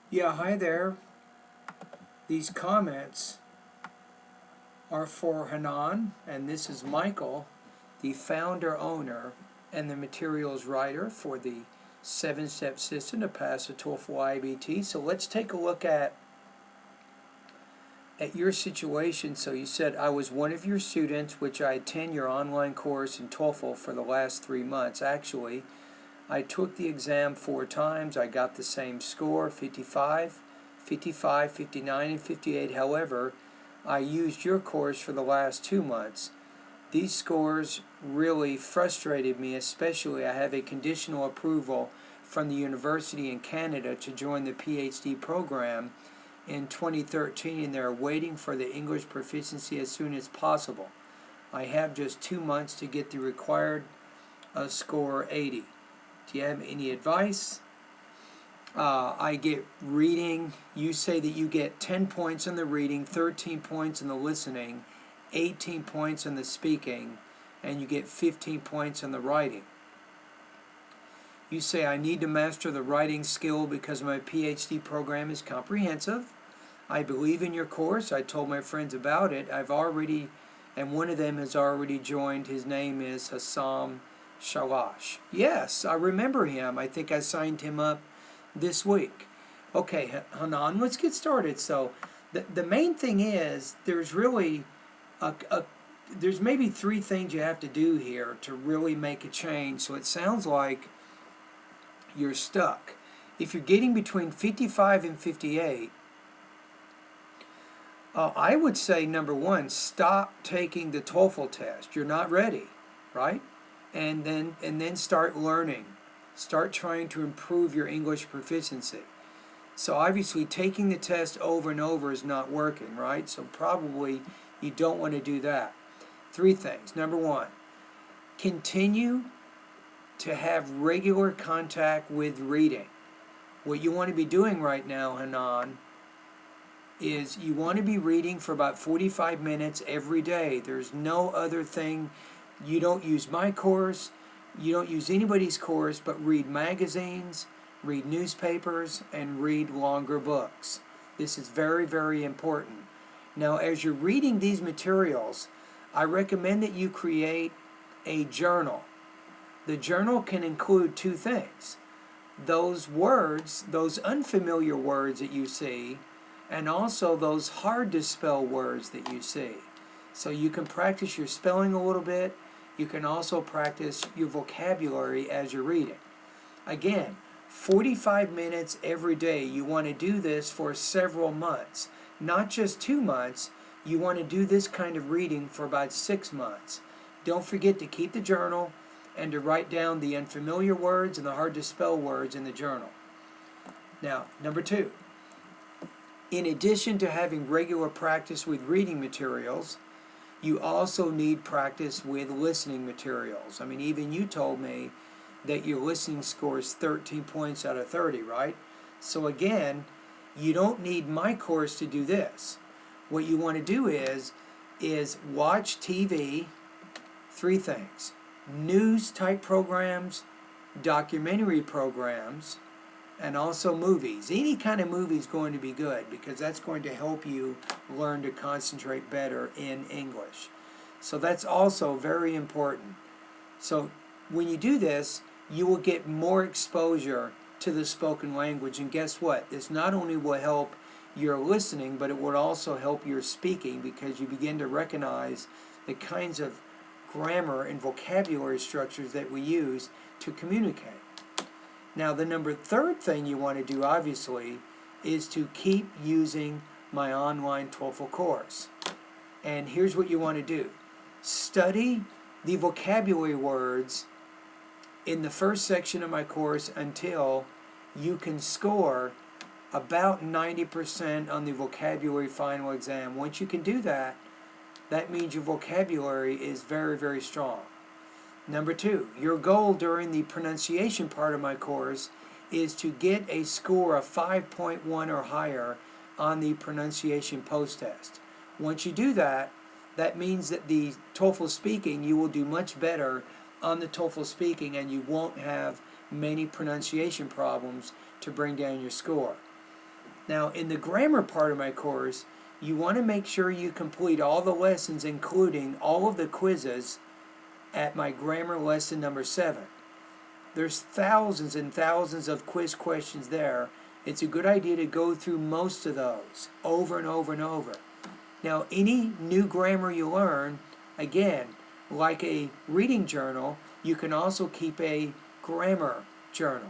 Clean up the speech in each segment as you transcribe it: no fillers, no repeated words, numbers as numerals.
Yeah, hi there. These comments are for Hanan, and this is Micheal, the founder, owner, and the materials writer for the 7-step system to pass the TOEFL Ibt. So let's take a look at your situation. So you said, I was one of your students, which I attend your online course in TOEFL for the last 3 months. Actually, I took the exam 4 times. I got the same score, 55, 55, 59, and 58. However, I used your course for the last 2 months. These scores really frustrated me, especially I have a conditional approval from the university in Canada to join the PhD program in 2013, and they're waiting for the English proficiency as soon as possible. I have just 2 months to get the required score 80. Do you have any advice? I get reading. You say that you get 10 points on the reading, 13 points on the listening, 18 points on the speaking, and you get 15 points on the writing. You say, I need to master the writing skill because my PhD program is comprehensive. I believe in your course. I told my friends about it. And one of them has already joined. His name is Hassan Shalash. Yes, I remember him. I think I signed him up this week. Okay, Hanan, let's get started. So the main thing is there's really there's maybe 3 things you have to do here to really make a change. So it sounds like you're stuck. If you're getting between 55 and 58, I would say, number 1, stop taking the TOEFL test. You're not ready, right? And then start learning. Start trying to improve your English proficiency. So obviously taking the test over and over is not working, right? So probably you don't want to do that. 3 things. Number 1, continue to have regular contact with reading. What you want to be doing right now, Hanan, is you want to be reading for about 45 minutes every day. There's no other thing. You don't use my course, you don't use anybody's course, but read magazines, read newspapers, and read longer books. This is very, very important. Now, as you're reading these materials, I recommend that you create a journal. The journal can include 2 things. Those words, those unfamiliar words that you see, and also those hard to spell words that you see. So you can practice your spelling a little bit. You can also practice your vocabulary as you're reading. Again, 45 minutes every day. You want to do this for several months, not just 2 months. You want to do this kind of reading for about 6 months. Don't forget to keep the journal and to write down the unfamiliar words and the hard to spell words in the journal. Now, number 2, in addition to having regular practice with reading materials, you also need practice with listening materials. I mean, even you told me that your listening score is 13 points out of 30, right? So again, you don't need my course to do this. What you want to do is watch TV, 3 things: news type programs, documentary programs, and also movies. Any kind of movie is going to be good because that's going to help you learn to concentrate better in English. So that's also very important. So when you do this, you will get more exposure to the spoken language. And guess what? This not only will help your listening, but it will also help your speaking because you begin to recognize the kinds of grammar and vocabulary structures that we use to communicate. Now, the number 3rd thing you want to do, obviously, is to keep using my online TOEFL course. And here's what you want to do. Study the vocabulary words in the first section of my course until you can score about 90% on the vocabulary final exam. Once you can do that, that means your vocabulary is very, very strong. Number 2, your goal during the pronunciation part of my course is to get a score of 5.1 or higher on the pronunciation post-test. Once you do that, that means that the TOEFL speaking, you will do much better on the TOEFL speaking and you won't have many pronunciation problems to bring down your score. Now, in the grammar part of my course, you want to make sure you complete all the lessons, including all of the quizzes at my grammar lesson number 7. There's thousands and thousands of quiz questions there. It's a good idea to go through most of those over and over and over. Now, any new grammar you learn, again, like a reading journal, you can also keep a grammar journal.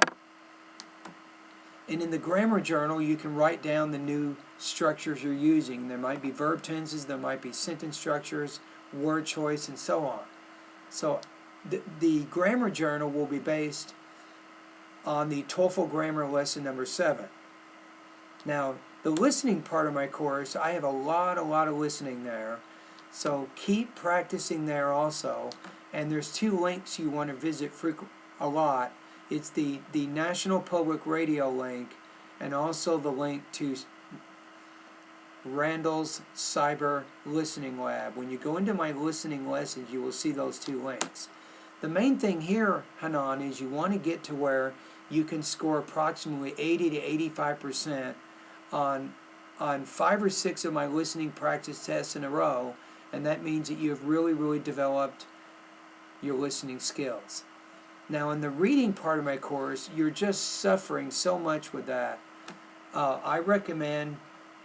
And in the grammar journal, you can write down the new structures you're using. There might be verb tenses, there might be sentence structures, word choice, and so on. So the grammar journal will be based on the TOEFL grammar lesson number 7. Now, the listening part of my course, I have a lot of listening there. So keep practicing there also. And there's 2 links you want to visit a lot. It's the National Public Radio link and also the link to Randall's Cyber Listening Lab. When you go into my listening lessons, you will see those 2 links. The main thing here, Hanan, is you want to get to where you can score approximately 80 to 85% on 5 or 6 of my listening practice tests in a row, and that means that you have really developed your listening skills. Now, in the reading part of my course, you're just suffering so much with that. I recommend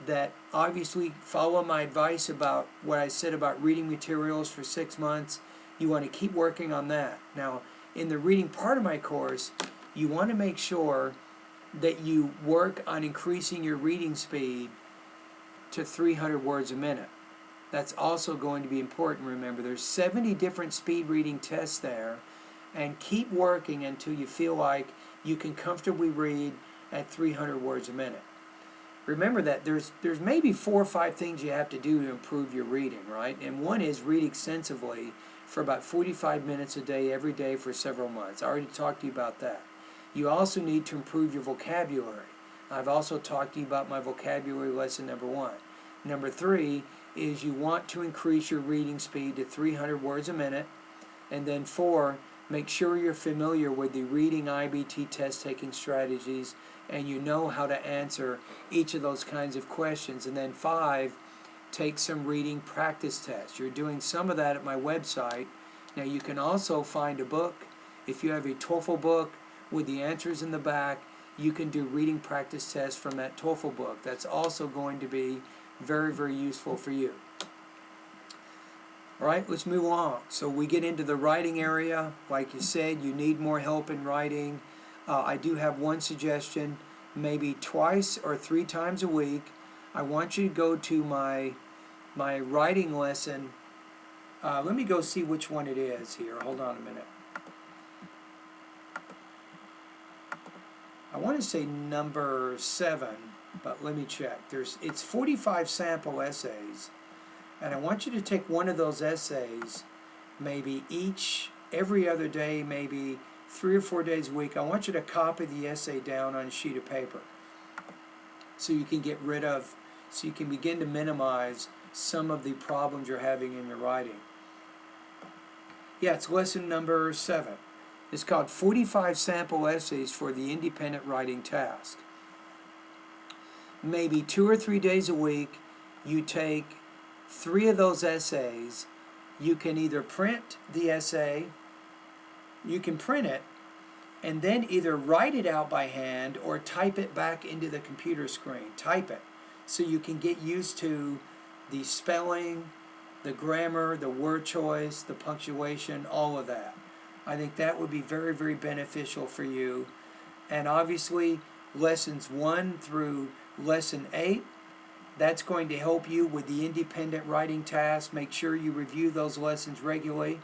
that obviously follow my advice about what I said about reading materials for 6 months. You want to keep working on that. Now, in the reading part of my course, you want to make sure that you work on increasing your reading speed to 300 words a minute. That's also going to be important. Remember, there's 70 different speed reading tests there, and keep working until you feel like you can comfortably read at 300 words a minute. Remember that there's maybe 4 or 5 things you have to do to improve your reading, right? And one is read extensively for about 45 minutes a day, every day for several months. I already talked to you about that. You also need to improve your vocabulary. I've also talked to you about my vocabulary lesson number 1. Number 3 is you want to increase your reading speed to 300 words a minute. And then 4, make sure you're familiar with the reading IBT test-taking strategies and you know how to answer each of those kinds of questions. And then 5, take some reading practice tests. You're doing some of that at my website. Now, you can also find a book. If you have a TOEFL book with the answers in the back, you can do reading practice tests from that TOEFL book. That's also going to be very useful for you. All right, let's move along. So we get into the writing area. Like you said, you need more help in writing. I do have one suggestion, maybe 2 or 3 times a week. I want you to go to my writing lesson. Let me go see which one it is here. Hold on a minute. I want to say number 7, but let me check. It's 45 sample essays. And I want you to take one of those essays, maybe every other day, maybe 3 or 4 days a week. I want you to copy the essay down on a sheet of paper so you can begin to minimize some of the problems you're having in your writing. Yeah, it's lesson number 7. It's called 45 Sample Essays for the Independent Writing Task. Maybe 2 or 3 days a week, you take 3 of those essays. You can either print the essay, you can print it, and then either write it out by hand or type it back into the computer screen. Type it so you can get used to the spelling, the grammar, the word choice, the punctuation, all of that. I think that would be very beneficial for you. And obviously, lessons 1 through lesson 8, that's going to help you with the independent writing task. Make sure you review those lessons regularly.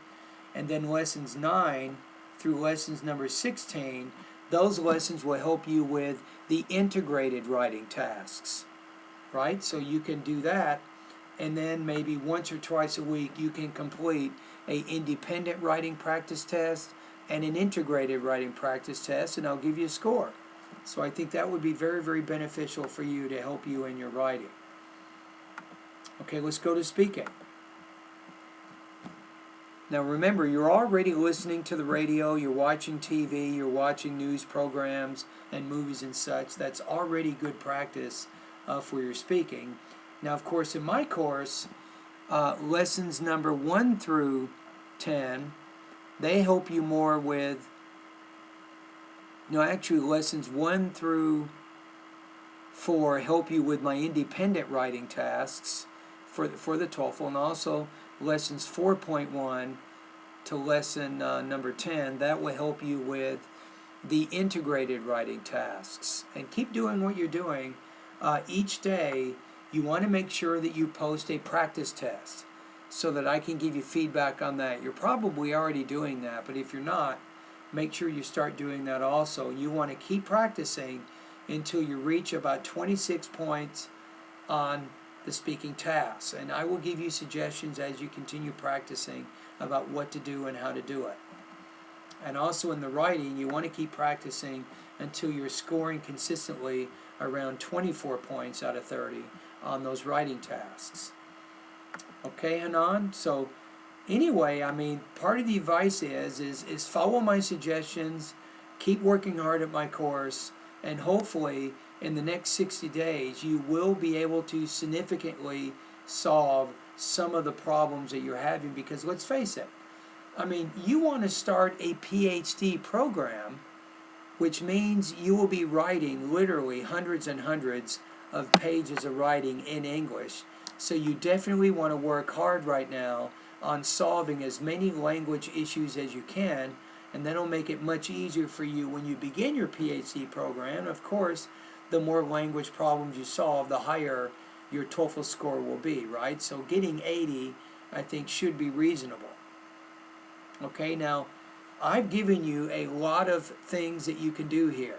And then lessons 9 through lessons number 16, those lessons will help you with the integrated writing tasks, right? So you can do that, and then maybe once or twice a week you can complete an independent writing practice test and an integrated writing practice test, and I'll give you a score. So I think that would be very beneficial for you to help you in your writing. Okay, let's go to speaking. Now remember, you're already listening to the radio, you're watching TV, you're watching news programs and movies and such. That's already good practice for your speaking. Now, of course, in my course, lessons number 1 through 10, they help you more with, actually lessons 1 through 4 help you with my independent writing tasks for the TOEFL, and also lessons 4.1 to lesson number 10, that will help you with the integrated writing tasks. And keep doing what you're doing. Each day, you want to make sure that you post a practice test so that I can give you feedback on that. You're probably already doing that, but if you're not, make sure you start doing that also. You want to keep practicing until you reach about 26 points on the speaking tasks. And I will give you suggestions as you continue practicing about what to do and how to do it. And also in the writing, you want to keep practicing until you're scoring consistently around 24 points out of 30 on those writing tasks. Okay, Hanan? So anyway, I mean, part of the advice is follow my suggestions, keep working hard at my course, and hopefully in the next 60 days you will be able to significantly solve some of the problems that you're having, because let's face it, I mean, you want to start a PhD program, which means you will be writing literally hundreds and hundreds of pages of writing in English. So you definitely want to work hard right now on solving as many language issues as you can, and that'll make it much easier for you when you begin your PhD program. Of course, the more language problems you solve, the higher your TOEFL score will be, right? So getting 80, I think, should be reasonable. Okay, now, I've given you a lot of things that you can do here.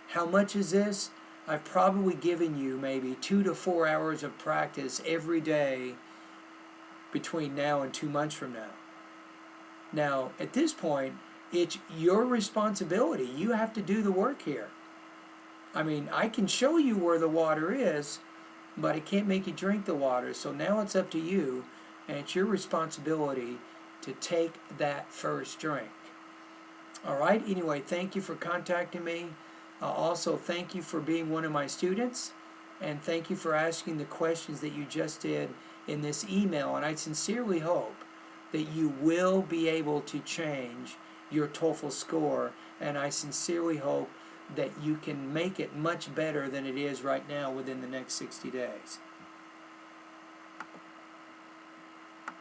How much is this? I've probably given you maybe 2 to 4 hours of practice every day between now and 2 months from now. Now, at this point, it's your responsibility. You have to do the work here. I mean, I can show you where the water is, but I can't make you drink the water. So now it's up to you, and it's your responsibility to take that first drink. All right, anyway, thank you for contacting me. Also, thank you for being one of my students, and thank you for asking the questions that you just did in this email. And I sincerely hope that you will be able to change your TOEFL score, and I sincerely hope that you can make it much better than it is right now within the next 60 days.